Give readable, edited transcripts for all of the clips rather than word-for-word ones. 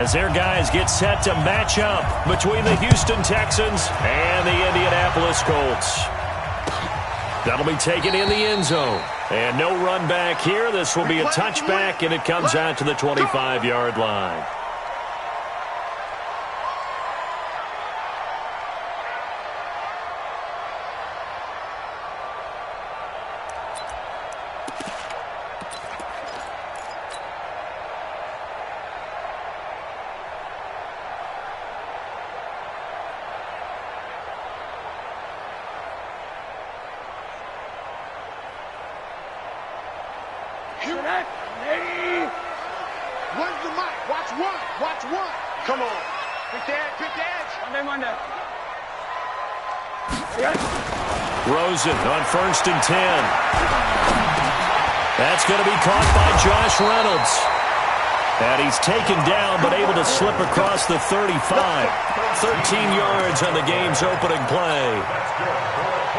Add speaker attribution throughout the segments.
Speaker 1: As their guys get set to match up between the Houston Texans and the Indianapolis Colts. That'll be taken in the end zone. And no run back here. This will be a touchback, and it comes out to the 25-yard line.
Speaker 2: Where's the mic? Watch one. Watch one. Come on. Quick edge. Quick edge. Monday.
Speaker 1: Rosen on 1st and 10. That's going to be caught by Josh Reynolds. And he's taken down but able to slip across the 35. 13 yards on the game's opening play.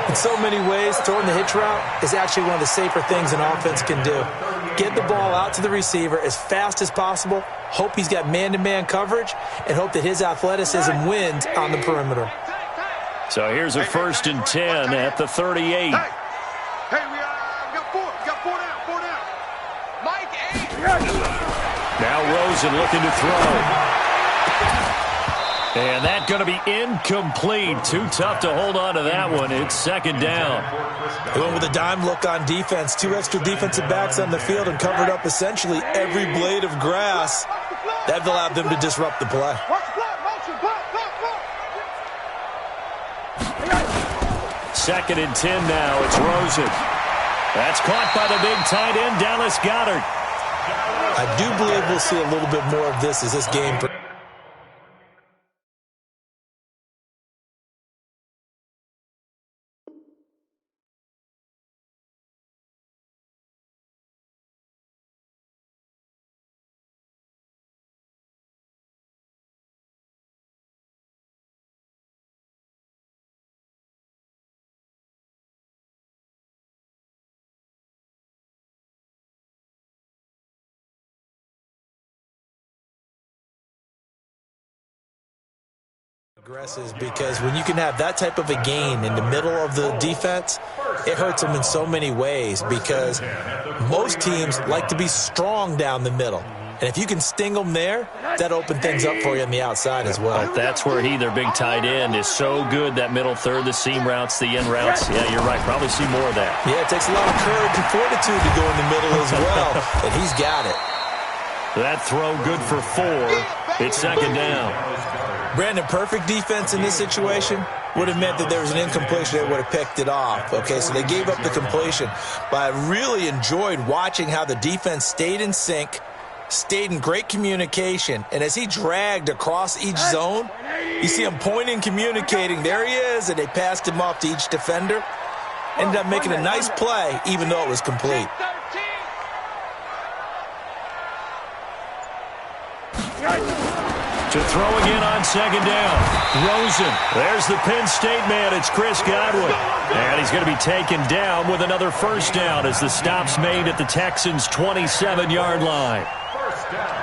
Speaker 3: In so many ways, throwing the hitch route is actually one of the safer things an offense can do. Get the ball out to the receiver as fast as possible, hope he's got man-to-man coverage, and hope that his athleticism wins on the perimeter.
Speaker 1: So here's a 1st and 10 at the 38.
Speaker 2: Hey, we got four. We got four down. Mike, 8.
Speaker 1: Now Rosen looking to throw. And that's going to be incomplete. Too tough to hold on to that one. It's 2nd down.
Speaker 3: They went with a dime look on defense. 2 extra defensive backs on the field and covered up essentially every blade of grass. That allowed them to disrupt the play.
Speaker 1: Second and 10 now. It's Rosen. That's caught by the big tight end, Dallas Goedert.
Speaker 3: I do believe we'll see a little bit more of this as this game. Aggressive, because when you can have that type of a gain in the middle of the defense, it hurts them in so many ways, because most teams like to be strong down the middle. And if you can sting them there, that opens things up for you on the outside as well.
Speaker 1: But that's where their big tight end, is so good, that middle third, the seam routes, the in routes. Yeah, you're right. Probably see more of that.
Speaker 3: Yeah, it takes a lot of courage and fortitude to go in the middle as well, and he's got it.
Speaker 1: That throw good for 4. It's 2nd down.
Speaker 3: Brandon, perfect defense in this situation would have meant that there was an incompletion. They would have picked it off. Okay, so they gave up the completion. But I really enjoyed watching how the defense stayed in sync, stayed in great communication. And as he dragged across each zone, you see him pointing, communicating. There he is, and they passed him off to each defender. Ended up making a nice play, even though it was complete.
Speaker 1: To throw again on 2nd down. Rosen. There's the Penn State man. It's Chris Godwin. And he's going to be taken down with another 1st down as the stop's made at the Texans' 27-yard line.
Speaker 4: 1st down.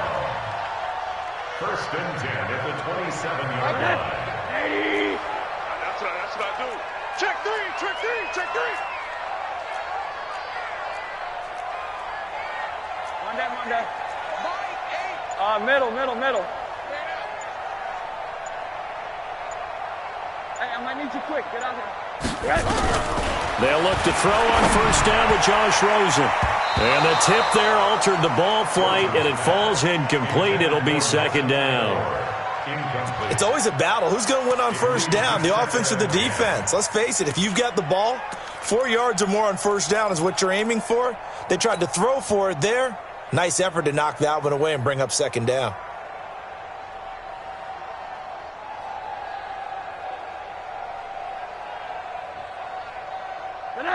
Speaker 4: 1st and 10 at the 27-yard line.
Speaker 2: That's what I do. Check three. Monday. Middle. Hey, I might need you quick. Get out here.
Speaker 1: They'll look to throw on 1st down with Josh Rosen. And the tip there altered the ball flight, and it falls incomplete. It'll be 2nd down.
Speaker 3: It's always a battle. Who's going to win on 1st down, the offense or the defense? Let's face it, if you've got the ball, 4 yards or more on 1st down is what you're aiming for. They tried to throw for it there. Nice effort to knock that one away and bring up 2nd down.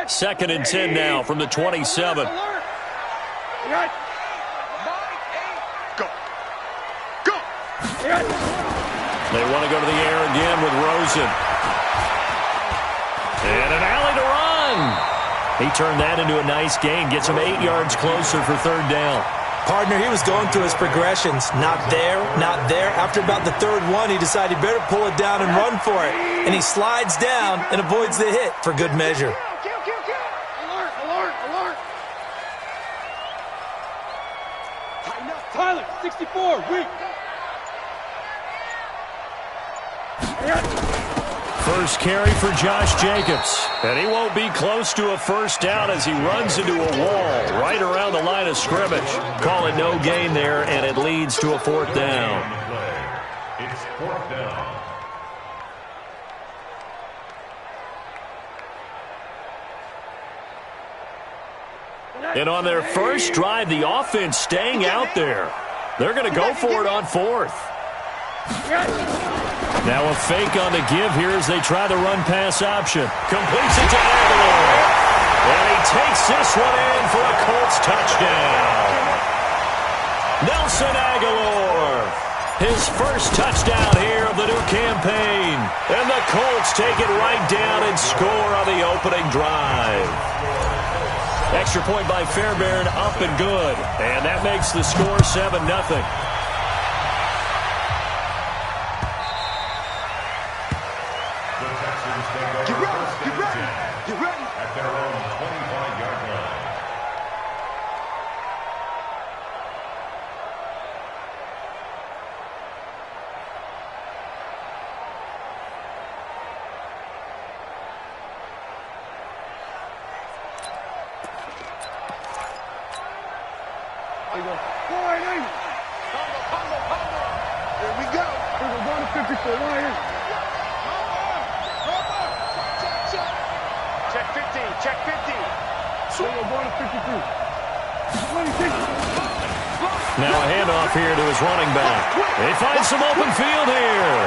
Speaker 1: Second and 10 now from the 27.
Speaker 2: Go.
Speaker 1: They want to go to the air again with Rosen. And an alley to run. He turned that into a nice gain. Gets him 8 yards closer for 3rd down.
Speaker 3: Partner, he was going through his progressions. Not there, not there. After about the third one, he decided he better pull it down and run for it. And he slides down and avoids the hit for good measure.
Speaker 2: Alert! Tyler, 64, weak.
Speaker 1: First carry for Josh Jacobs. And he won't be close to a first down as he runs into a wall right around the line of scrimmage. Call it no gain there, and it leads to a fourth down.
Speaker 4: It's fourth down.
Speaker 1: And on their first drive, the offense staying out there. They're going to go for it on fourth. Now a fake on the give here as they try the run-pass option. Completes it to Aguilar. And he takes this one in for a Colts touchdown. Nelson Aguilar. His first touchdown here of the new campaign. And the Colts take it right down and score on the opening drive. Extra point by Fairbairn, up and good. And that makes the score 7-0.
Speaker 2: Get ready.
Speaker 4: At their own 25-yard line.
Speaker 2: Here we go. We're going to 54. Check 15. Check 15. So we're going to 52.
Speaker 1: Now a handoff here to his running back. He finds some open field here.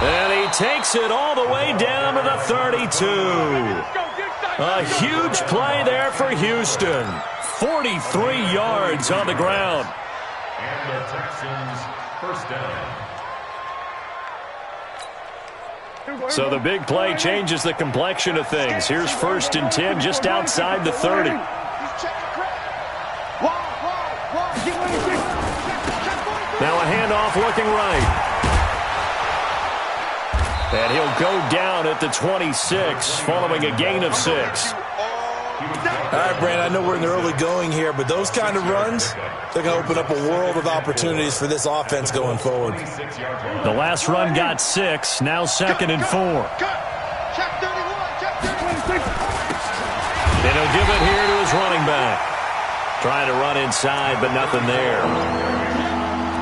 Speaker 1: And he takes it all the way down to the 32. A huge play there for Houston. 43 yards on the ground.
Speaker 4: And the Texans first down.
Speaker 1: So the big play changes the complexion of things. Here's 1st and 10 just outside the 30. Now a handoff looking right. And he'll go down at the 26 following a gain of 6.
Speaker 3: All right, Brandon, I know we're in the early going here, but those kind of runs, they're going to open up a world of opportunities for this offense going forward.
Speaker 1: The last run got 6, now 2nd and 4. And he'll give it here to his running back. Trying to run inside, but nothing there.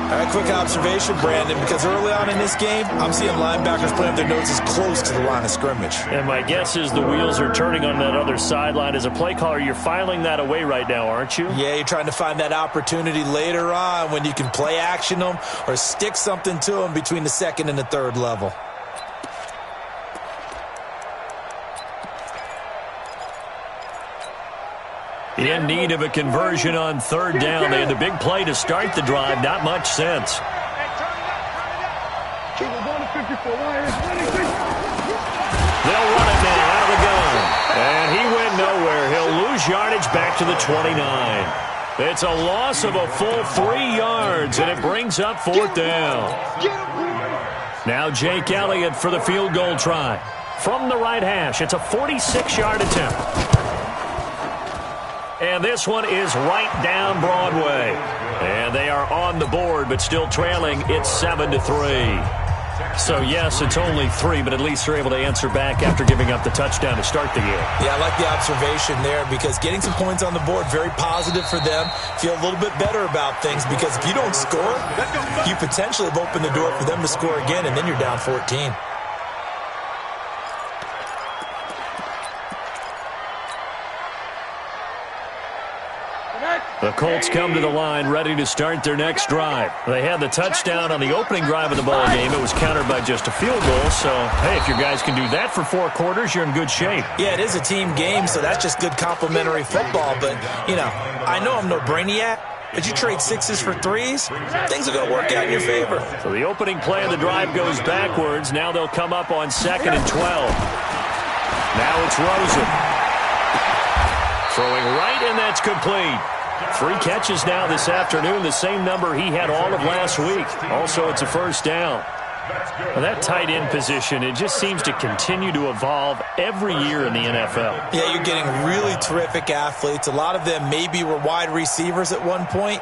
Speaker 3: All right, quick observation, Brandon, because early on in this game, I'm seeing linebackers putting up their noses close to the line of scrimmage.
Speaker 1: And my guess is the wheels are turning on that other sideline. As a play caller, you're filing that away right now, aren't you?
Speaker 3: Yeah, you're trying to find that opportunity later on when you can play action them or stick something to them between the 2nd and the 3rd level.
Speaker 1: In need of a conversion on 3rd down. They had the big play to start the drive. Not much sense.
Speaker 2: They'll run
Speaker 1: it now out of the gun. And he went nowhere. He'll lose yardage back to the 29. It's a loss of a full 3 yards, and it brings up 4th down. Now Jake Elliott for the field goal try. From the right hash, it's a 46-yard attempt. And this one is right down Broadway. And they are on the board, but still trailing. It's 7-3. So, yes, it's only 3, but at least they're able to answer back after giving up the touchdown to start the game.
Speaker 3: Yeah, I like the observation there because getting some points on the board, very positive for them. Feel a little bit better about things because if you don't score, you potentially have opened the door for them to score again, and then you're down 14.
Speaker 1: The Colts come to the line ready to start their next drive. They had the touchdown on the opening drive of the ball game. It was countered by just a field goal. So, hey, if your guys can do that for 4 quarters, you're in good shape.
Speaker 3: Yeah, it is a team game, so that's just good complimentary football. But, you know, I know I'm no brainiac, but you trade 6s for 3s, things are going to work out in your favor.
Speaker 1: So the opening play of the drive goes backwards. Now they'll come up on 2nd and 12. Now it's Rosen. Throwing right, and that's complete. 3 catches now this afternoon, the same number he had all of last week. Also, it's a first down. Well, that tight end position, it just seems to continue to evolve every year in the NFL.
Speaker 3: Yeah, you're getting really terrific athletes. A lot of them maybe were wide receivers at one point.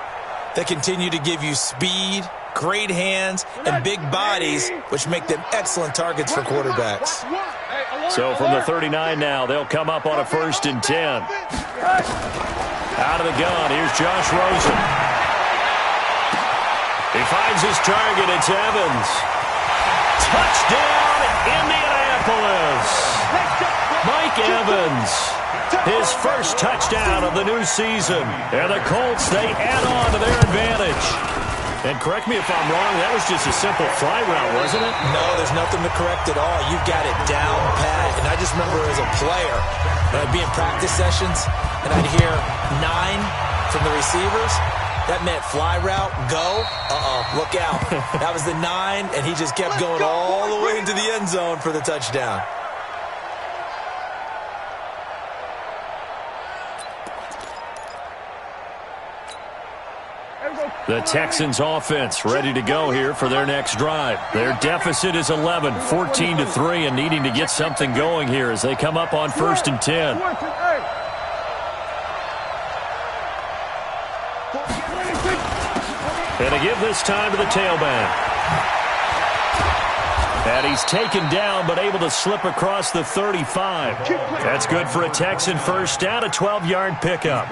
Speaker 3: They continue to give you speed, great hands, and big bodies, which make them excellent targets for quarterbacks.
Speaker 1: So from the 39 now, they'll come up on a 1st and 10. Out of the gun, here's Josh Rosen. He finds his target, it's Evans. Touchdown, Indianapolis. Mike Evans, his first touchdown of the new season. And the Colts, they add on to their advantage. And correct me if I'm wrong, that was just a simple fly route, wasn't it?
Speaker 3: No, there's nothing to correct at all. You've got it down pat. And I just remember as a player, when I'd be in practice sessions, and I'd hear 9 from the receivers. That meant fly route, go, look out. That was the 9, and he just kept going all the way into the end zone for the touchdown.
Speaker 1: The Texans offense ready to go here for their next drive. Their deficit is 11, 14-3, and needing to get something going here as they come up on 1st and 10. And to give this time to the tailback. And he's taken down but able to slip across the 35. That's good for a Texan first down, a 12-yard pickup.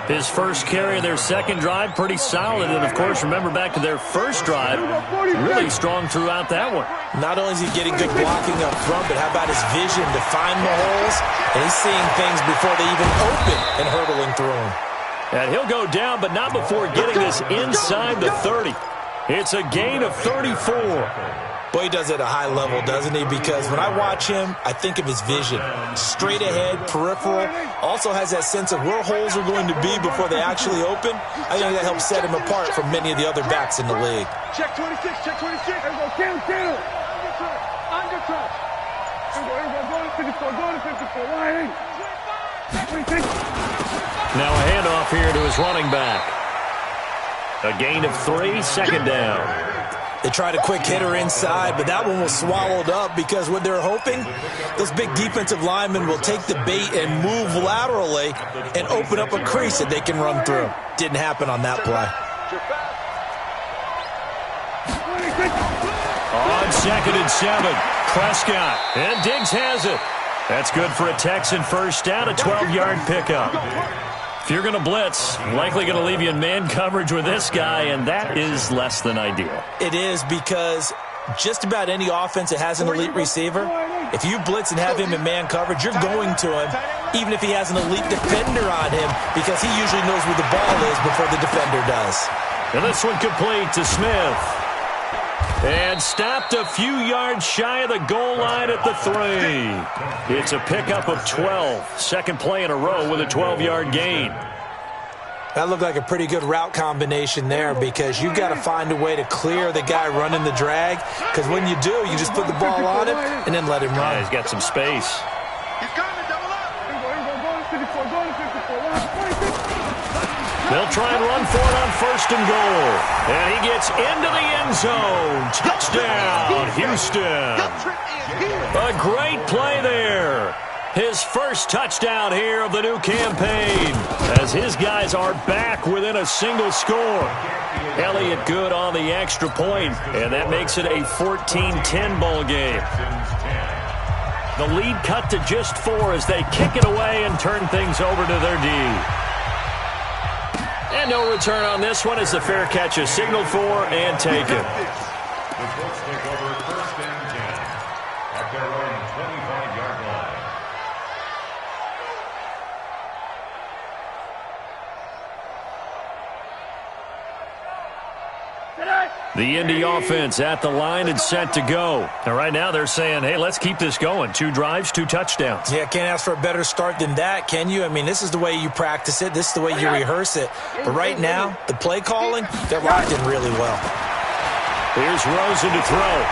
Speaker 1: His first carry of their second drive, pretty solid. And, of course, remember back to their first drive, really strong throughout that one.
Speaker 3: Not only is he getting good blocking up front, but how about his vision to find the holes? And he's seeing things before they even open and hurdling through them.
Speaker 1: And he'll go down, but not before getting this inside the 30. It's a gain of 34.
Speaker 3: Boy, he does it at a high level, doesn't he? Because when I watch him, I think of his vision. Straight ahead, peripheral. Also has that sense of where holes are going to be before they actually open. I think that helps set him apart from many of the other backs in the league.
Speaker 2: Check 26, check 26. There we go, kill. Under trap. There we go, go to 54, go to 54. Line 26.
Speaker 1: Now a handoff here to his running back. A gain of 3, second down.
Speaker 3: They tried a quick hitter inside, but that one was swallowed up because what they're hoping, those big defensive linemen will take the bait and move laterally and open up a crease that they can run through. Didn't happen on that play.
Speaker 1: On 2nd and 7, Prescott, and Diggs has it. That's good for a Texan first down, a 12-yard pickup. If you're going to blitz, likely going to leave you in man coverage with this guy, and that is less than ideal.
Speaker 3: It is because just about any offense that has an elite receiver, if you blitz and have him in man coverage, you're going to him, even if he has an elite defender on him, because he usually knows where the ball is before the defender does.
Speaker 1: And this one complete to Smith. And stopped a few yards shy of the goal line at the 3. It's a pickup of 12. Second play in a row with a 12-yard gain.
Speaker 3: That looked like a pretty good route combination there because you've got to find a way to clear the guy running the drag. Because when you do, you just put the ball on him and then let him run.
Speaker 1: Yeah, he's got some space.
Speaker 2: He's coming, double up. Go to 54, go to 54.
Speaker 1: They'll try and run for it on 1st and goal. And he gets into the end zone. Touchdown, Houston. A great play there. His first touchdown here of the new campaign as his guys are back within a single score. Elliott good on the extra point, and that makes it a 14-10 ball game. The lead cut to just 4 as they kick it away and turn things over to their D. And no return on this one as the fair catch is signaled for and taken.
Speaker 4: The Colts take over 1st and 10 at their own 25-yard line.
Speaker 1: The Indy offense at the line and set to go. Now, right now they're saying, hey, let's keep this going. 2 drives, 2 touchdowns.
Speaker 3: Yeah, can't ask for a better start than that, can you? I mean, this is the way you practice it. This is the way you rehearse it. But right now, the play calling, they're locked in really well.
Speaker 1: Here's Rosen to throw.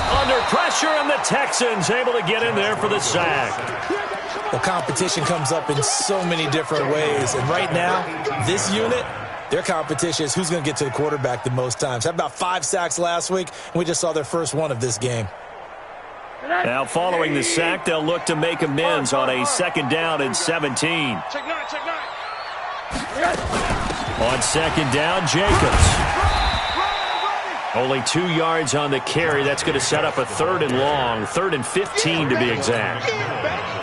Speaker 1: Under pressure, and the Texans able to get in there for the sack.
Speaker 3: The competition comes up in so many different ways. And right now, this unit, their competition is who's going to get to the quarterback the most times. Had about 5 sacks last week, and we just saw their first one of this game.
Speaker 1: Now, following the sack, they'll look to make amends on a 2nd down and 17.
Speaker 2: Check 9, check 9.
Speaker 1: On 2nd down, Jacobs. Only 2 yards on the carry. That's going to set up a 3rd and long, 3rd and 15 to be exact.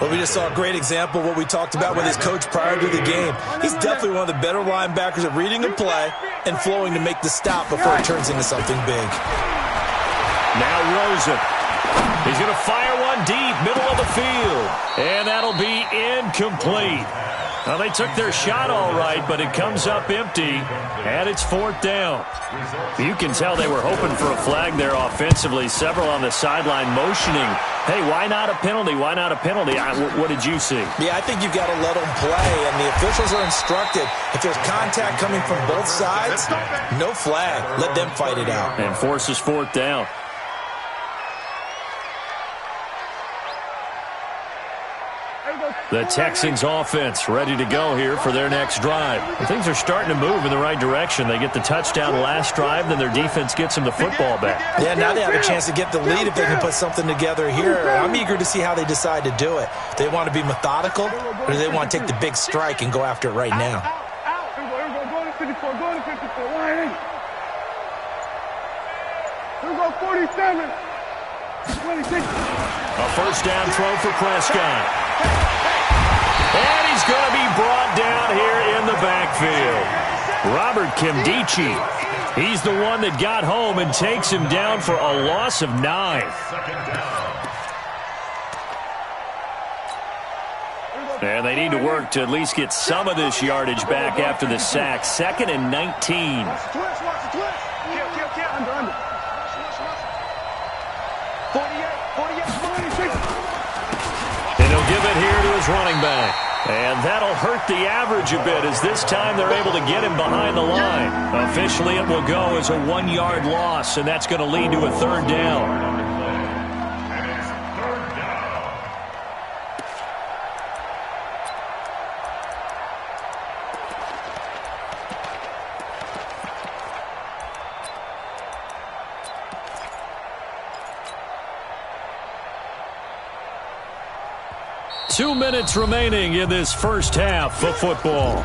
Speaker 3: Well, we just saw a great example of what we talked about with his coach prior to the game. He's definitely one of the better linebackers at reading a play and flowing to make the stop before it turns into something big.
Speaker 1: Now Rosen. He's going to fire one deep, middle of the field. And that'll be incomplete. Well, they took their shot all right, but it comes up empty, and it's 4th down. You can tell they were hoping for a flag there offensively. Several on the sideline motioning, hey, why not a penalty? Why not a penalty? What did you see?
Speaker 3: Yeah, I think you've got to let them play, and the officials are instructed. If there's contact coming from both sides, no flag. Let them fight it out.
Speaker 1: And forces 4th down. The Texans offense ready to go here for their next drive. Things are starting to move in the right direction. They get the touchdown last drive, then their defense gets them the football back.
Speaker 3: Yeah, now they have a chance to get the lead if they can put something together here. I'm eager to see how they decide to do it. Do they want to be methodical, or do they want to take the big strike and go after it right now?
Speaker 2: Go to 54, go to 54. Line in. Here we go, 47. 26.
Speaker 1: A 1st down throw for Prescott. And he's going to be brought down here in the backfield. Robert Kimdichie. He's the one that got home and takes him down for a loss of 9. And they need to work to at least get some of this yardage back after the sack. 2nd and 19. And he'll give it here to his running back. And that'll hurt the average a bit as this time they're able to get him behind the line. Officially, it will go as a 1-yard loss, and that's going to lead to a 3rd down.
Speaker 4: And it's 3rd down.
Speaker 1: 2 minutes remaining in this first half of football.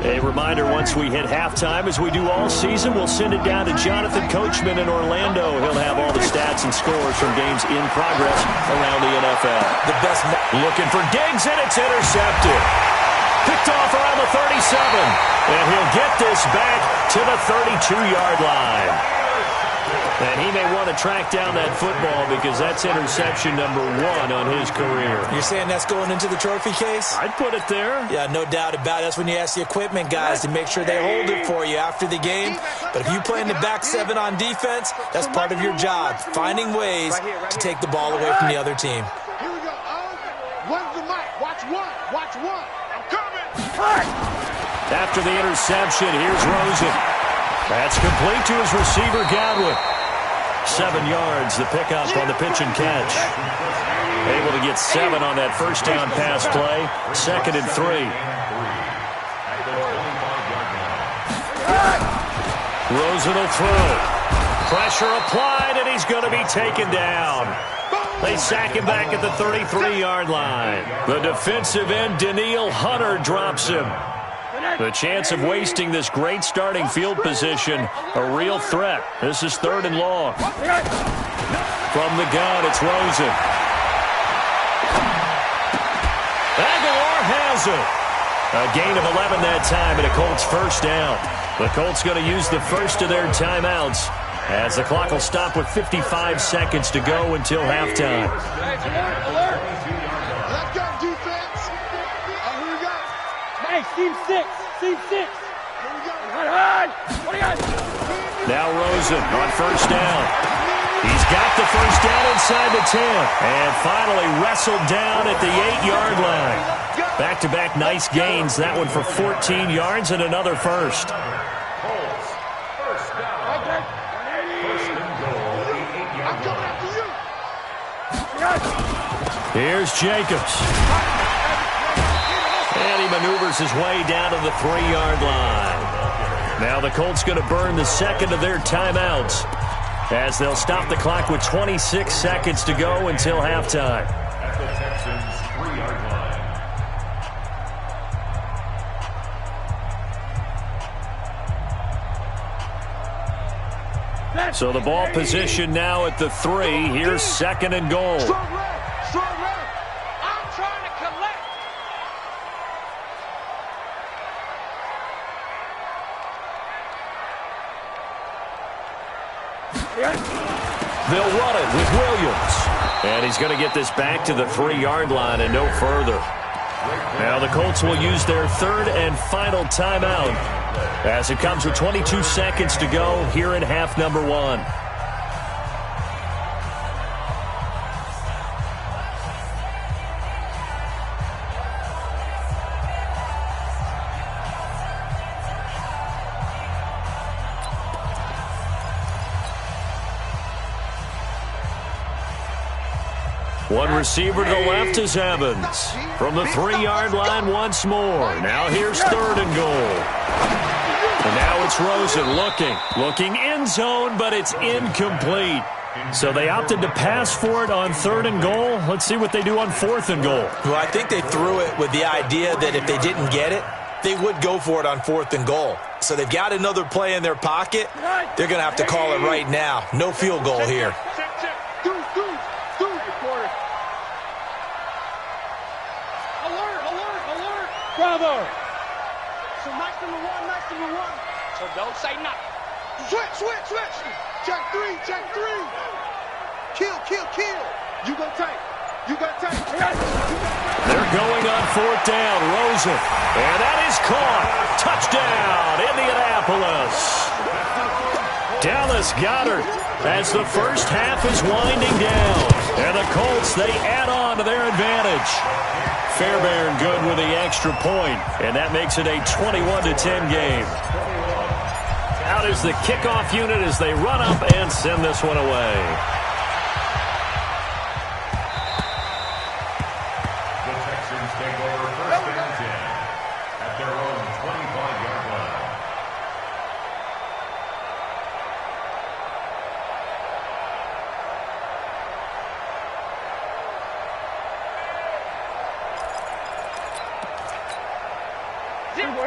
Speaker 1: A reminder, once we hit halftime, as we do all season, we'll send it down to Jonathan Coachman in Orlando. He'll have all the stats and scores from games in progress around the NFL.
Speaker 3: The best
Speaker 1: looking for Diggs, and it's intercepted. Picked off around the 37, and he'll get this back to the 32-yard line. And he may want to track down that football because that's interception number 1 on his career.
Speaker 3: You're saying that's going into the trophy case?
Speaker 1: I'd put it there.
Speaker 3: Yeah, no doubt about it. That's when you ask the equipment guys to make sure they hold it for you after the game. But if you play in the back 7 on defense, that's part of your job, finding ways to take the ball away from the other team.
Speaker 2: Here we go. One's the mic. Watch one. Watch one. I'm coming.
Speaker 1: After the interception, here's Rosen. That's complete to his receiver, Godwin. 7 yards, the pickup on the pitch and catch. Able to get 7 on that first down pass play. 2nd and 3. Rosen will throw. Pressure applied, and he's going to be taken down. They sack him back at the 33-yard line. The defensive end, Danielle Hunter, drops him. The chance of wasting this great starting field position, a real threat. This is 3rd and long. From the gun, it's Rosen. Aguilar has it. A gain of 11 that time, and a Colts 1st down. The Colts going to use the first of their timeouts as the clock will stop with 55 seconds to go until halftime.
Speaker 2: Alert. Let's go, defense. Here we go. Nice, team 6. Team 6. Here we go.
Speaker 1: Now Rosen on 1st down. He's got the 1st down inside the 10. And finally wrestled down at the 8-yard line. Back-to-back nice gains. That one for 14 yards and another first.
Speaker 4: Colts, 1st down. 1st and
Speaker 2: I'm coming after you.
Speaker 1: Here's Jacobs. And he maneuvers his way down to the 3-yard line. Now the Colts going to burn the second of their timeouts as they'll stop the clock with 26 seconds to go until halftime.
Speaker 4: At the Texans' 3-yard line.
Speaker 1: So the ball position now at the 3. Here's 2nd and goal.
Speaker 2: Strong left. Strong left. I'm trying to collect.
Speaker 1: They'll run it with Williams. And he's going to get this back to the 3-yard line and no further. Now the Colts will use their 3rd and final timeout as it comes with 22 seconds to go here in half number 1. One receiver to the left is Evans. From the 3-yard line once more. Now here's 3rd and goal. And now it's Rosen looking end zone, but it's incomplete. So they opted to pass for it on 3rd and goal. Let's see what they do on 4th and goal.
Speaker 3: Well, I think they threw it with the idea that if they didn't get it, they would go for it on 4th and goal. So they've got another play in their pocket. They're going to have to call it right now. No field goal here.
Speaker 2: Bravo! So nice number one. So don't say nothing. Switch. Check 3. Kill. You gonna take.
Speaker 1: They're going on 4th down. Rosen. And that is caught. Touchdown, Indianapolis. Dallas Goedert as the first half is winding down. And the Colts, they add on to their advantage. Fairbairn good with the extra point, and that makes it a 21-10 game. Out is the kickoff unit as they run up and send this one away.
Speaker 4: The Texans take over 1st and 10 at their own 25-yard line.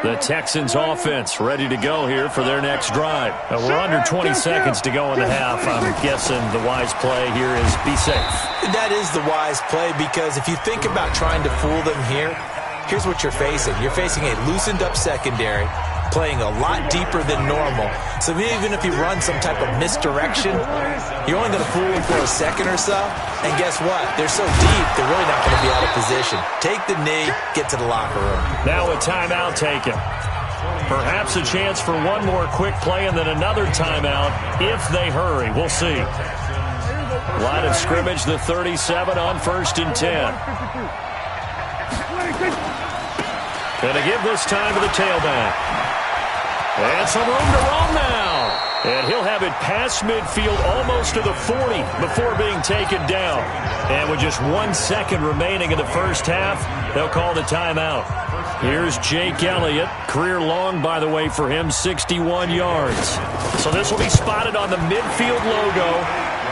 Speaker 1: The Texans offense ready to go here for their next drive. We're under 20 seconds to go in the half. I'm guessing the wise play here is be safe.
Speaker 3: That is the wise play because if you think about trying to fool them here, here's what you're facing. You're facing a loosened up secondary, playing a lot deeper than normal. So even if you run some type of misdirection, you're only going to fool them for a second or so. And guess what? They're so deep, they're really not going to be out of position. Take the knee, get to the locker room.
Speaker 1: Now a timeout taken. Perhaps a chance for one more quick play and then another timeout if they hurry. We'll see. Line of scrimmage, the 37 on 1st and 10. Going to give this time to the tailback. And some room to roam now. And he'll have it past midfield almost to the 40 before being taken down. And with just 1 second remaining in the first half, they'll call the timeout. Here's Jake Elliott. Career long, by the way, for him, 61 yards. So this will be spotted on the midfield logo.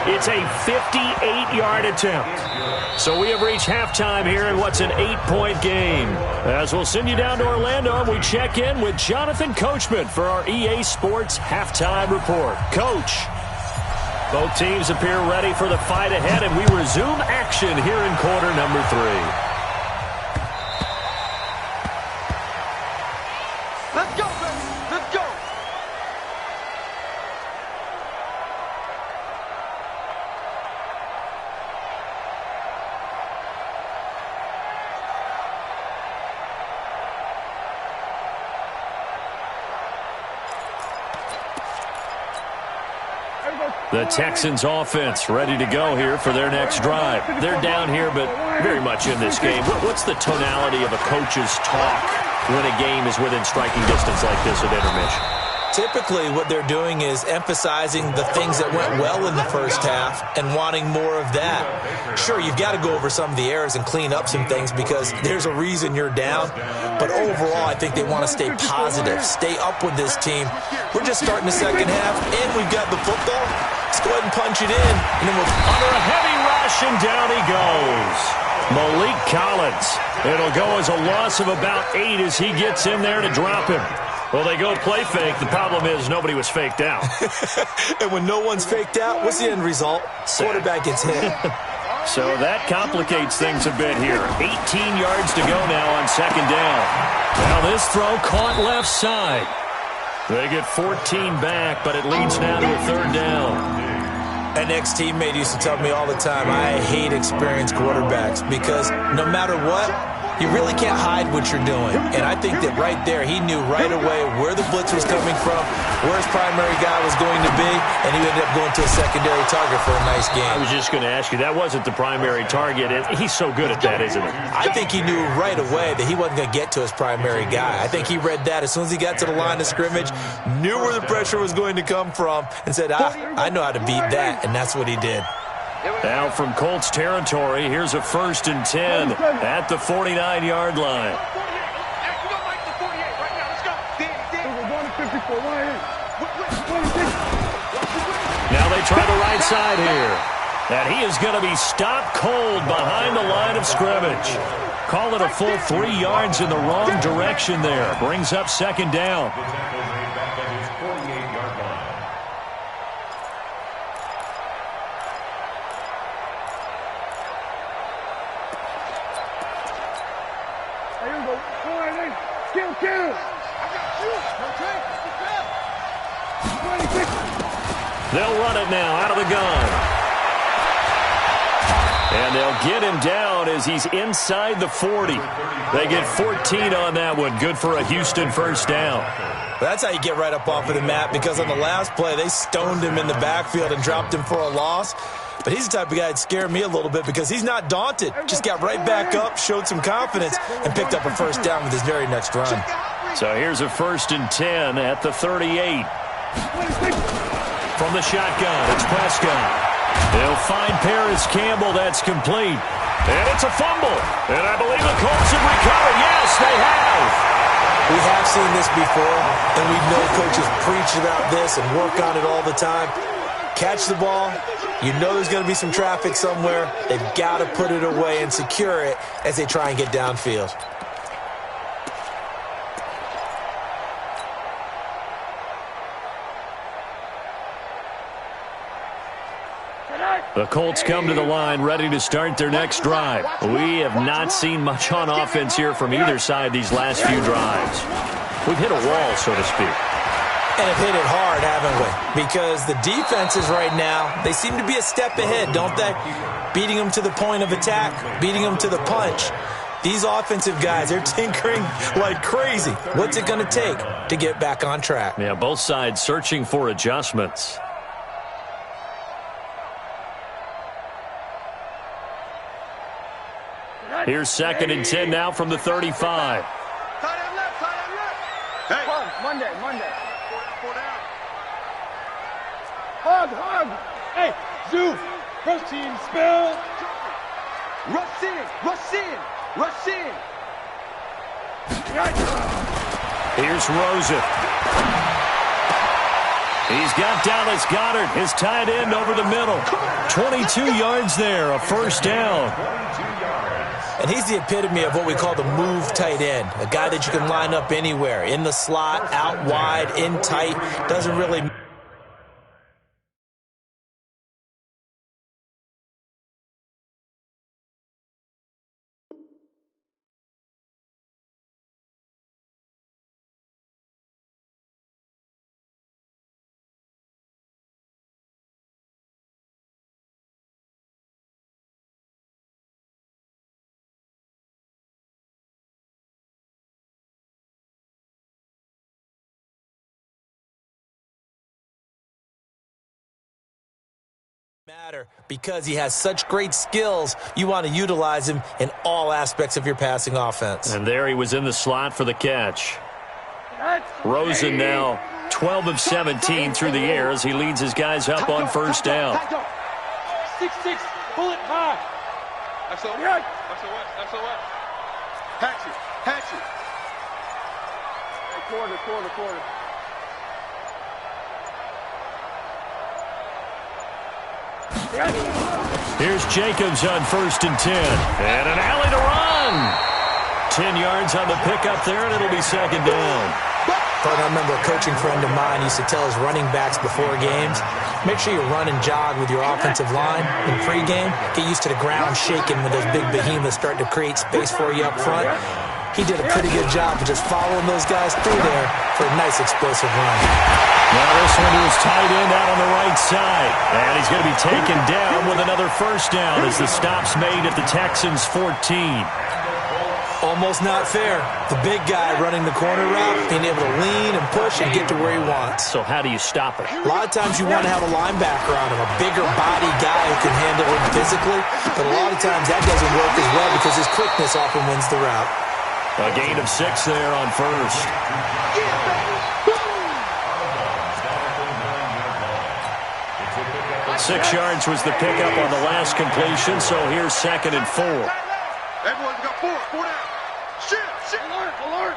Speaker 1: It's a 58-yard attempt. So we have reached halftime here in what's an 8-point game. As we'll send you down to Orlando, we check in with Jonathan Coachman for our EA Sports Halftime Report. Coach, both teams appear ready for the fight ahead, and we resume action here in quarter number 3.
Speaker 2: Let's go, baby. Let's go.
Speaker 1: The Texans offense ready to go here for their next drive. They're down here, but very much in this game. What's the tonality of a coach's talk when a game is within striking distance like this at intermission?
Speaker 3: Typically, what they're doing is emphasizing the things that went well in the first half and wanting more of that. Sure, you've got to go over some of the errors and clean up some things because there's a reason you're down. But overall, I think they want to stay positive, stay up with this team. We're just starting the second half, and we've got the football. Let's go ahead and punch it in. And then we'll
Speaker 1: under a heavy rush, and down he goes. Malik Collins. It'll go as a loss of about 8 as he gets in there to drop him. Well, they go play fake. The problem is nobody was faked out.
Speaker 3: And when no one's faked out, what's the end result? Quarterback gets hit.
Speaker 1: So that complicates things a bit here. 18 yards to go now on second down. Now this throw caught left side. They get 14 back, but it leads now to a third down.
Speaker 3: An ex-teammate used to tell me all the time, I hate experienced quarterbacks because no matter what, you really can't hide what you're doing. And I think that right there, he knew right away where the blitz was coming from, where his primary guy was going to be, and he ended up going to a secondary target for a nice game.
Speaker 1: I was just going to ask you, that wasn't the primary target. He's so good at that, isn't he?
Speaker 3: I think he knew right away that he wasn't going to get to his primary guy. I think he read that as soon as he got to the line of scrimmage, knew where the pressure was going to come from, and said, I know how to beat that, and that's what he did.
Speaker 1: Now from Colts territory, here's a 1st and 10 at the 49-yard line. Now they try the right side here. And he is going to be stopped cold behind the line of scrimmage. Call it a full 3 yards in the wrong direction there. Brings up second down. They'll run it now out of the gun. And they'll get him down as he's inside the 40. They get 14 on that one. Good for a Houston first down.
Speaker 3: That's how you get right up off of the mat, because on the last play, they stoned him in the backfield and dropped him for a loss. But he's the type of guy that scared me a little bit because he's not daunted. Just got right back up, showed some confidence, and picked up a first down with his very next run.
Speaker 1: So here's a 1st and 10 at the 38. From the shotgun, it's Prescott. They'll find Paris Campbell. That's complete. And it's a fumble. And I believe the Colts have recovered. Yes, they have.
Speaker 3: We have seen this before, and we know coaches preach about this and work on it all the time. Catch the ball. You know there's going to be some traffic somewhere. They've got to put it away and secure it as they try and get downfield.
Speaker 1: The Colts come to the line ready to start their next drive. We have not seen much on offense here from either side these last few drives. We've hit a wall, so to speak.
Speaker 3: And have hit it hard, haven't we? Because the defenses right now, they seem to be a step ahead, don't they? Beating them to the point of attack, beating them to the punch. These offensive guys, they're tinkering like crazy. What's it going to take to get back on track?
Speaker 1: Yeah, both sides searching for adjustments. Here's 2nd and 10 now from the 35.
Speaker 2: Tight end left, tight end left. Hey. Monday. Hug. Hey, Zoo. First team, spell. Rush in.
Speaker 1: Here's Rosen. He's got Dallas Goedert, his tight end, over the middle. 22 yards there, a first down.
Speaker 3: And he's the epitome of what we call the move tight end, a guy that you can line up anywhere, in the slot, out wide, in tight, doesn't really matter because he has such great skills. You want to utilize him in all aspects of your passing offense.
Speaker 1: And there he was in the slot for the catch. Rosen now 12 of 17 through the air as he leads his guys up on first down.
Speaker 2: 6-6, pull it high. That's all right. That's all right. That's all right. Hatch it. Hatch it. Hey, quarter.
Speaker 1: Here's Jacobs on 1st and 10. And an alley to run. 10 yards on the pickup there, and it'll be 2nd down.
Speaker 3: I remember a coaching friend of mine used to tell his running backs before games, make sure you run and jog with your offensive line in pregame. Get used to the ground shaking when those big behemoths start to create space for you up front. He did a pretty good job of just following those guys through there for a nice explosive run.
Speaker 1: Now this one to his tight end out on the right side. And he's going to be taken down with another first down as the stop's made at the Texans' 14.
Speaker 3: Almost not fair. The big guy running the corner route, being able to lean and push and get to where he wants.
Speaker 1: So how do you stop it?
Speaker 3: A lot of times you want to have a linebacker on him, a bigger body guy who can handle him physically. But a lot of times that doesn't work as well because his quickness often wins the route.
Speaker 1: A gain of 6 there on first. 6 yards was the pickup on the last completion, so here's 2nd and 4.
Speaker 2: Everyone's got 4 down. Shit. Alert.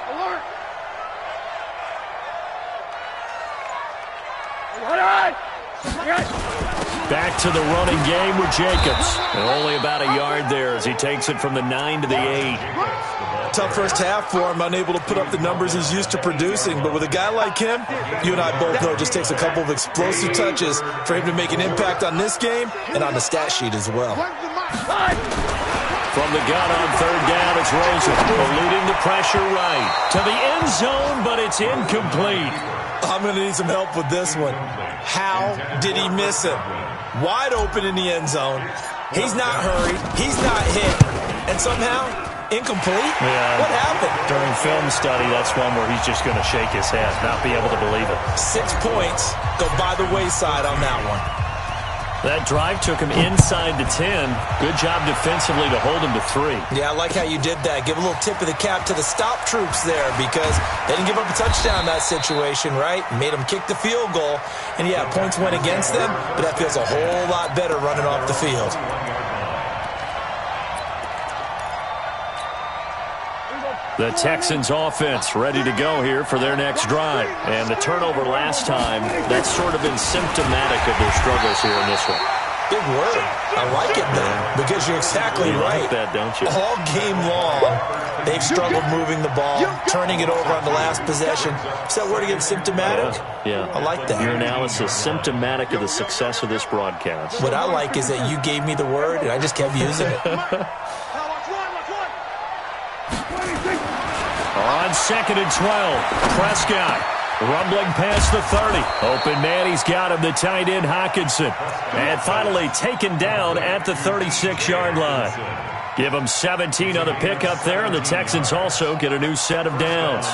Speaker 1: Back to the running game with Jacobs. And only about a yard there as he takes it from the 9 to the 8.
Speaker 3: Tough first half for him, unable to put up the numbers he's used to producing. But with a guy like him, you and I both know it just takes a couple of explosive touches for him to make an impact on this game and on the stat sheet as well.
Speaker 1: From the gun on 3rd down, it's Rosen, eluding the pressure right to the end zone, but it's incomplete.
Speaker 3: I'm going to need some help with this one. How did he miss him? Wide open in the end zone. He's not hurried. He's not hit. And somehow, incomplete?
Speaker 1: Yeah.
Speaker 3: What happened?
Speaker 1: During film study, that's one where he's just going to shake his head, not be able to believe it.
Speaker 3: 6 points go by the wayside on that one.
Speaker 1: That drive took him inside the 10. Good job defensively to hold him to 3.
Speaker 3: Yeah, I like how you did that. Give a little tip of the cap to the stop troops there because they didn't give up a touchdown in that situation, right? Made them kick the field goal. And, yeah, points went against them, but that feels a whole lot better running off the field.
Speaker 1: The Texans offense ready to go here for their next drive. And the turnover last time, that's sort of been symptomatic of their struggles here in this one.
Speaker 3: Big word. I like it, though, because you're exactly right.
Speaker 1: Like that, don't you?
Speaker 3: All game long, they've struggled moving the ball, turning it over on the last possession. Is that word again, symptomatic?
Speaker 1: Yeah.
Speaker 3: I like that.
Speaker 1: Your analysis, symptomatic of the success of this broadcast.
Speaker 3: What I like is that you gave me the word, and I just kept using it.
Speaker 1: On 2nd and 12, Prescott rumbling past the 30. Open man, he's got him, the tight end Hockenson. And finally taken down at the 36-yard line. Give him 17 on the pickup there, and the Texans also get a new set of downs.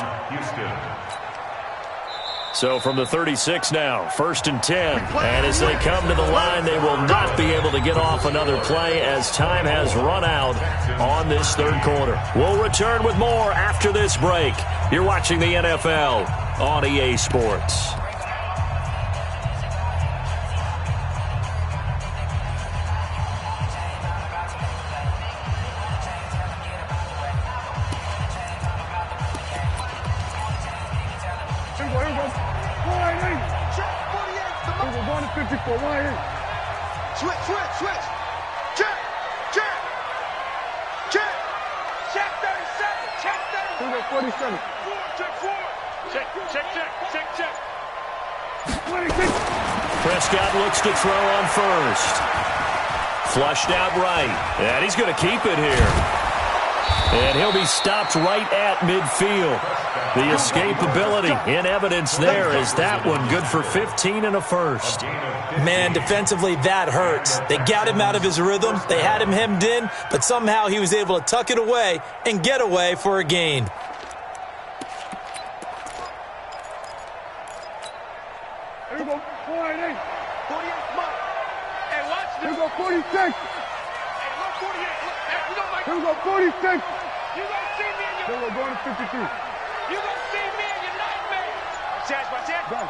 Speaker 1: So from the 36 now, 1st and 10. And as they come to the line, they will not be able to get off another play as time has run out on this 3rd quarter. We'll return with more after this break. You're watching the NFL on EA Sports.
Speaker 2: Switch. Check. Check 37. Check 37. Check. 26.
Speaker 1: Prescott looks to throw on first. Flushed out right. And he's going to keep it here. And he'll be stopped right at midfield. The escapability in evidence there is that one good for 15 and a first.
Speaker 3: Man, defensively, that hurts. They got him out of his rhythm. They had him hemmed in, but somehow he was able to tuck it away and get away for a gain.
Speaker 2: Here we go. 48. 48, come on. Hey, watch this. Here we go, 46. Hey, look, 48. Look, here we go, 46. You gonna see me in your... Here we go, going to 52. You gonna see me in your nightmare. Watch it. Go.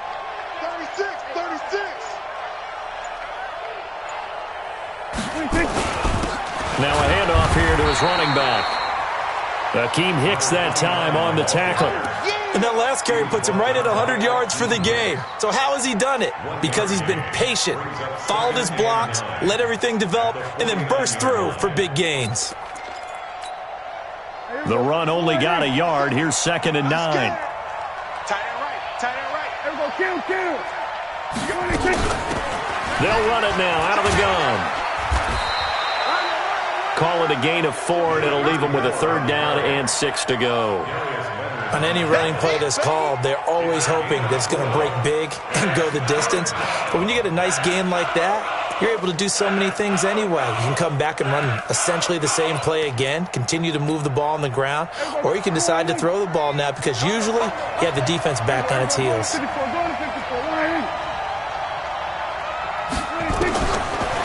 Speaker 2: 36. 26.
Speaker 1: Now a handoff here to his running back. Akeem Hicks that time on the tackle.
Speaker 3: And that last carry puts him right at 100 yards for the game. So how has he done it? Because he's been patient, followed his blocks, let everything develop, and then burst through for big gains.
Speaker 1: The run only got a yard. Here's 2nd and 9.
Speaker 2: Tight end right. There we go. Kill.
Speaker 1: They'll run it now out of the gun. Call it a gain of 4, and it'll leave them with a 3rd down and 6 to go.
Speaker 3: On any running play that's called, they're always hoping that it's going to break big and go the distance. But when you get a nice gain like that, you're able to do so many things anyway. You can come back and run essentially the same play again, continue to move the ball on the ground, or you can decide to throw the ball now because usually you have the defense back on its heels.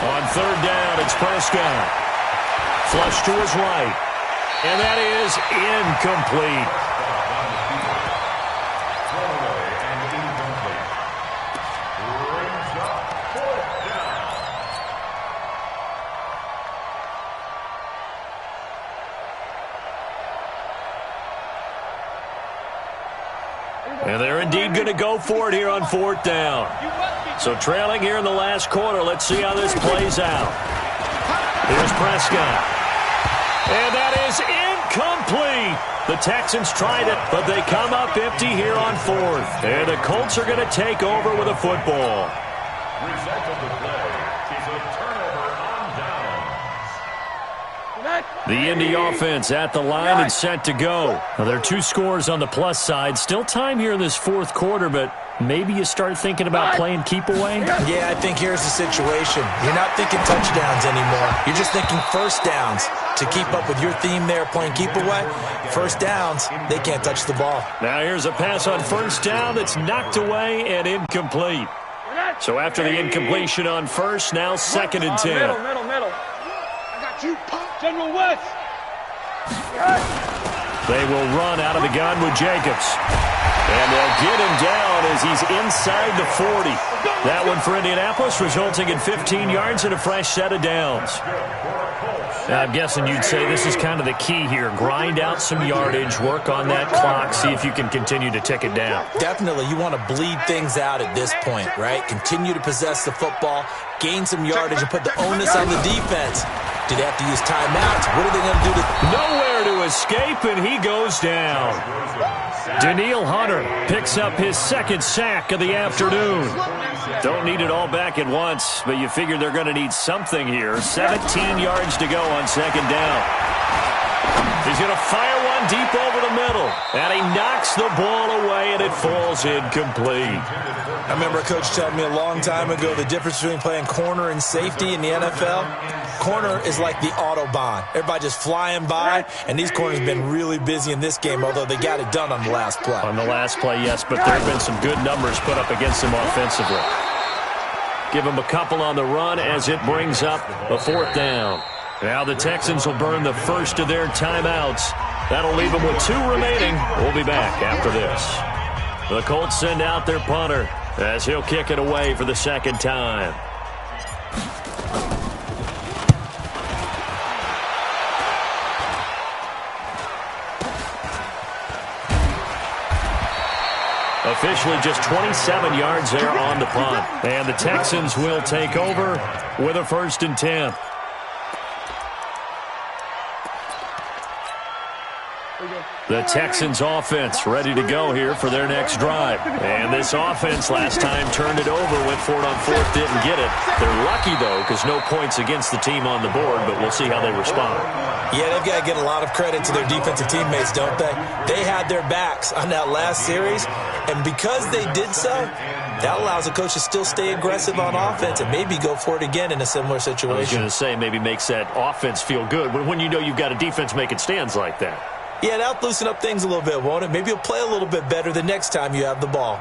Speaker 1: On 3rd down, it's Prescott. Flush to his right. And that is incomplete. And they're indeed going to go for it here on 4th down. So trailing here in the last quarter. Let's see how this plays out. Here's Prescott. And that is incomplete. The Texans tried it, but they come up empty here on 4th. And the Colts are going to take over with a football.
Speaker 4: Result of the play is a turnover on downs.
Speaker 1: The Indy offense at the line and set to go. Now, there are 2 scores on the plus side. Still time here in this 4th quarter, but maybe you start thinking about playing keep away?
Speaker 3: Yeah, I think here's the situation. You're not thinking touchdowns anymore. You're just thinking first downs. To keep up with your theme there, playing keep away, first downs, they can't touch the ball.
Speaker 1: Now here's a pass on 1st down that's knocked away and incomplete. So after the incompletion on 1st, now 2nd and 10.
Speaker 2: Middle. I got you, pump. General West.
Speaker 1: They will run out of the gun with Jacobs. And they'll get him down as he's inside the 40. That one for Indianapolis, resulting in 15 yards and a fresh set of downs. Now, I'm guessing you'd say this is kind of the key here. Grind out some yardage, work on that clock, see if you can continue to tick it down.
Speaker 3: Definitely, you want to bleed things out at this point, right? Continue to possess the football, gain some yardage, and put the onus on the defense. Do they have to use timeouts? What are they going to do to...
Speaker 1: Nowhere to escape, and he goes down. Daniil Hunter picks up his 2nd sack of the afternoon. Don't need it all back at once, but you figure they're going to need something here. 17 yards to go on 2nd down. He's going to fire one deep over the middle, and he knocks the ball away, and it falls incomplete.
Speaker 3: I remember a coach telling me a long time ago the difference between playing corner and safety in the NFL. Corner is like the Autobahn. Everybody just flying by, and these corners have been really busy in this game, although they got it done on the last play.
Speaker 1: On the last play, yes, but there have been some good numbers put up against them offensively. Give them a couple on the run as it brings up a 4th down. Now the Texans will burn the first of their timeouts. That'll leave them with 2 remaining. We'll be back after this. The Colts send out their punter as he'll kick it away for the 2nd time. Officially just 27 yards there on the punt. And the Texans will take over with a 1st and 10. The Texans offense ready to go here for their next drive. And this offense last time turned it over, went for it on 4th, didn't get it. They're lucky, though, because no points against the team on the board, but we'll see how they respond.
Speaker 3: Yeah, they've got to get a lot of credit to their defensive teammates, don't they? They had their backs on that last series, and because they did so, that allows the coach to still stay aggressive on offense and maybe go for it again in a similar situation.
Speaker 1: I was going to say maybe makes that offense feel good when you know you've got a defense making stands like that.
Speaker 3: Yeah, that'll loosen up things a little bit, won't it? Maybe you'll play a little bit better the next time you have the ball.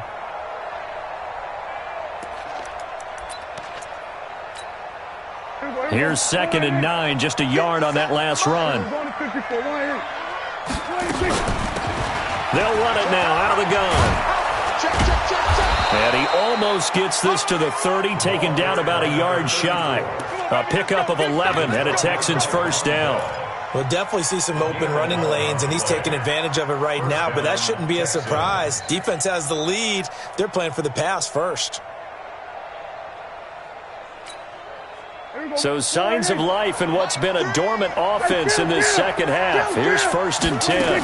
Speaker 1: Here's 2nd and 9, just a yard on that last run. They'll run it now out of the gun. And he almost gets this to the 30, taken down about a yard shy. A pickup of 11 and a Texans first down.
Speaker 3: We'll definitely see some open running lanes, and he's taking advantage of it right now, but that shouldn't be a surprise. Defense has the lead. They're playing for the pass first.
Speaker 1: So signs of life in what's been a dormant offense in this second half. Here's 1st and 10.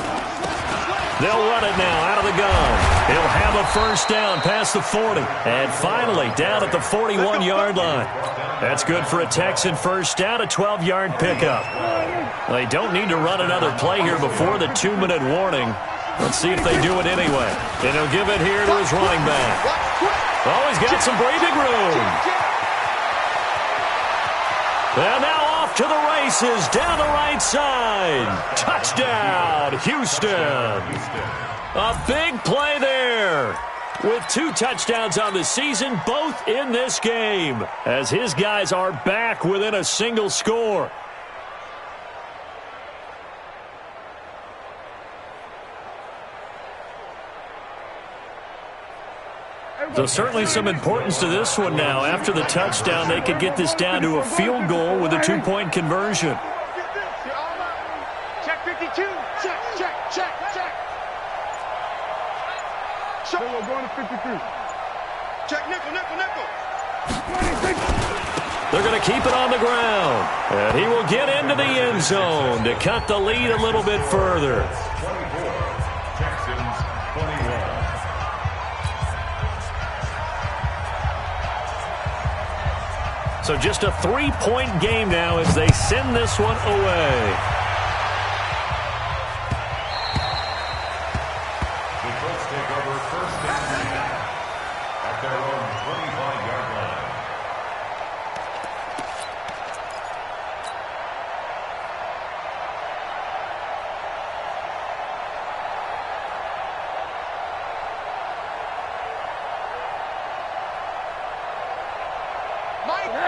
Speaker 1: They'll run it now out of the gun. He'll have a first down past the 40. And finally down at the 41-yard line. That's good for a Texan first down, a 12-yard pickup. They don't need to run another play here before the 2-minute warning. Let's see if they do it anyway. And he'll give it here to his running back. Oh, he's got some breathing room. And now off to the races down the right side. Touchdown, Houston. A big play there. With 2 touchdowns on the season, both in this game, as his guys are back within a single score. So certainly some importance to this one now. After the touchdown, they could get this down to a field goal with a 2-point conversion.
Speaker 2: Check 52. Check. We're going to 53. Check nickel.
Speaker 1: They're going to keep it on the ground. And he will get into the end zone to cut the lead a little bit further.
Speaker 4: 24, Texans 21.
Speaker 1: So just a 3-point game now as they send this one away.
Speaker 4: The Colts take over 1st and 10 at their own 25-yard line.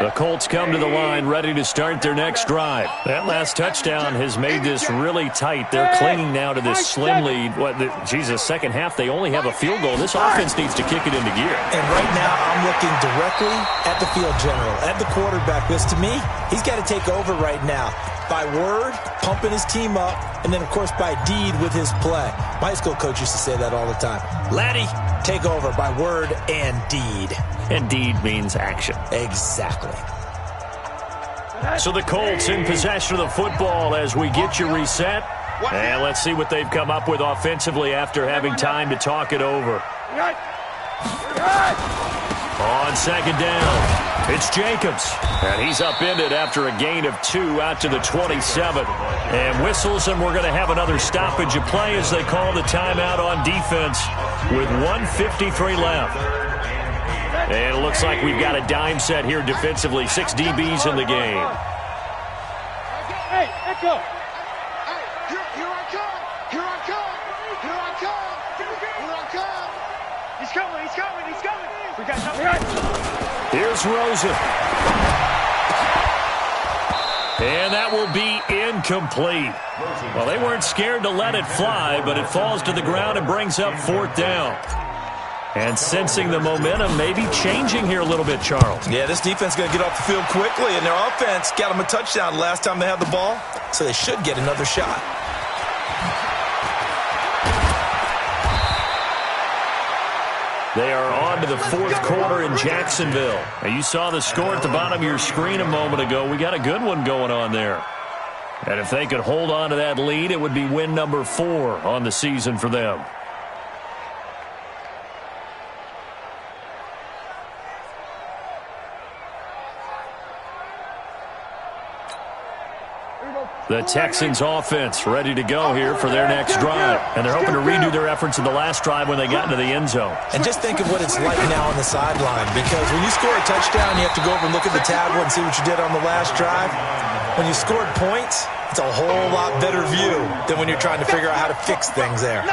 Speaker 1: The Colts come to the line ready to start their next drive. That last touchdown has made this really tight. They're clinging now to this slim lead. Second half, they only have a field goal. This offense needs to kick it into gear.
Speaker 3: And right now, I'm looking directly at the field general, at the quarterback, because to me, he's got to take over right now. By word, pumping his team up, and then, of course, by deed with his play. My high school coach used to say that all the time. Laddie, take over by word and deed.
Speaker 1: And deed means action.
Speaker 3: Exactly.
Speaker 1: So the Colts in possession of the football as we get you reset. And let's see what they've come up with offensively after having time to talk it over. On second down, it's Jacobs. And he's upended after a gain of 2 out to the 27. And whistles, and we're going to have another stoppage of play as they call the timeout on defense with 1:53 left. And it looks like we've got a dime set here defensively. 6 DBs in the game.
Speaker 2: Hey, Echo.
Speaker 5: Here I come.
Speaker 2: He's coming. We got nothing.
Speaker 1: Here's Rosen. And that will be incomplete. Well, they weren't scared to let it fly, but it falls to the ground and brings up 4th down. And sensing the momentum maybe changing here a little bit, Charles.
Speaker 3: Yeah, this defense is going to get off the field quickly, and their offense got them a touchdown last time they had the ball, so they should get another shot.
Speaker 1: They are on to the 4th quarter in Jacksonville. Now, you saw the score at the bottom of your screen a moment ago. We got a good one going on there. And if they could hold on to that lead, it would be win number 4 on the season for them. The Texans offense ready to go here for their next drive. And they're hoping to redo their efforts in the last drive when they got into the end zone.
Speaker 3: And just think of what it's like now on the sideline, because when you score a touchdown, you have to go over and look at the tablet and see what you did on the last drive. When you scored points, it's a whole lot better view than when you're trying to figure out how to fix things there.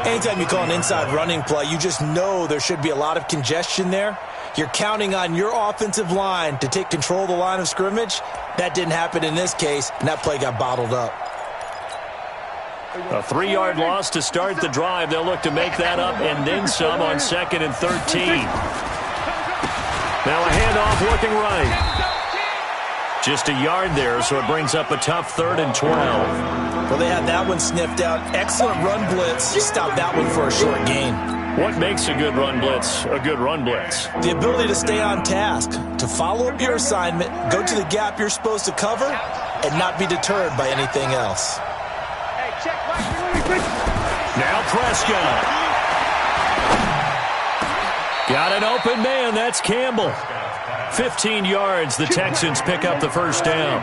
Speaker 3: Anytime you call an inside running play, you just know there should be a lot of congestion there. You're counting on your offensive line to take control of the line of scrimmage. That didn't happen in this case, and that play got bottled up.
Speaker 1: A 3-yard loss to start the drive. They'll look to make that up and then some on 2nd and 13. Now a handoff looking right. Just a yard there, so it brings up a tough 3rd and 12.
Speaker 3: Well, they had that one sniffed out. Excellent run blitz. Stop that one for a short gain.
Speaker 1: What makes a good run blitz a good run blitz?
Speaker 3: The ability to stay on task, to follow up your assignment, go to the gap you're supposed to cover, and not be deterred by anything else.
Speaker 1: Now Prescott. Got an open man. That's Campbell. 15 yards. The Texans pick up the first down.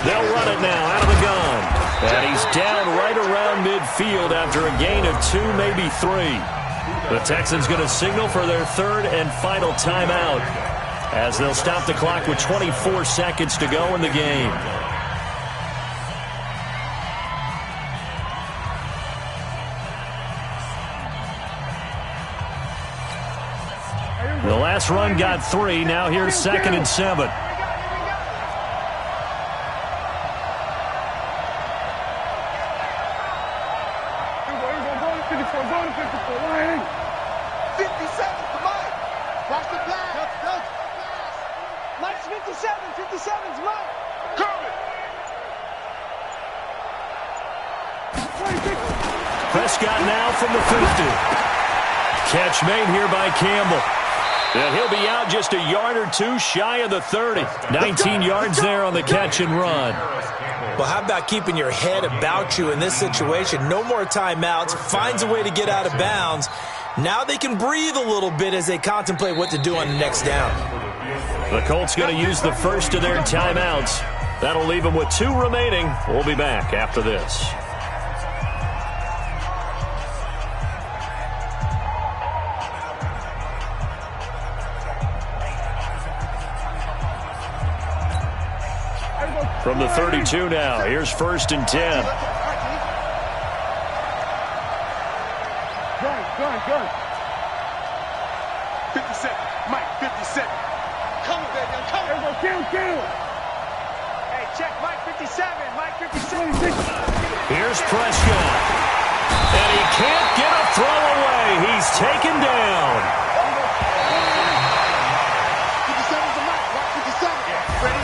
Speaker 1: They'll run it now out of the gun. And he's down right around midfield after a gain of 2, maybe 3. The Texans going to signal for their 3rd and final timeout as they'll stop the clock with 24 seconds to go in the game. The last run got 3. Now here's 2nd and 7. Prescott now from the 50. Catch made here by Campbell. And he'll be out just a yard or 2 shy of the 30. 19 yards there on the catch and run.
Speaker 3: Well, how about keeping your head about you in this situation? No more timeouts. Finds a way to get out of bounds. Now they can breathe a little bit as they contemplate what to do on the next down.
Speaker 1: The Colts going to use the first of their timeouts. That'll leave them with 2 remaining. We'll be back after this. From the 32 now, here's 1st and 10.
Speaker 2: Gun. 57, Mike, 57. Coming, baby, I'm coming. Kill. Hey, check Mike 57, Mike 57.
Speaker 1: Here's Prescott. And he can't get a throw away. He's taken down.
Speaker 5: 57's the Mike, Mike 57. Ready?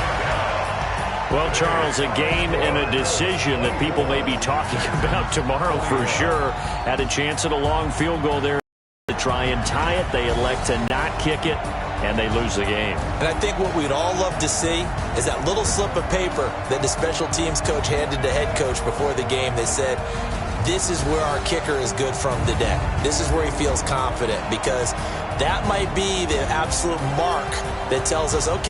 Speaker 1: Well, Charles, a game and a decision that people may be talking about tomorrow for sure. Had a chance at a long field goal there to try and tie it. They elect to not kick it, and they lose the game.
Speaker 3: And I think what we'd all love to see is that little slip of paper that the special teams coach handed the head coach before the game. They said, this is where our kicker is good from today. This is where he feels confident, because that might be the absolute mark that tells us, okay,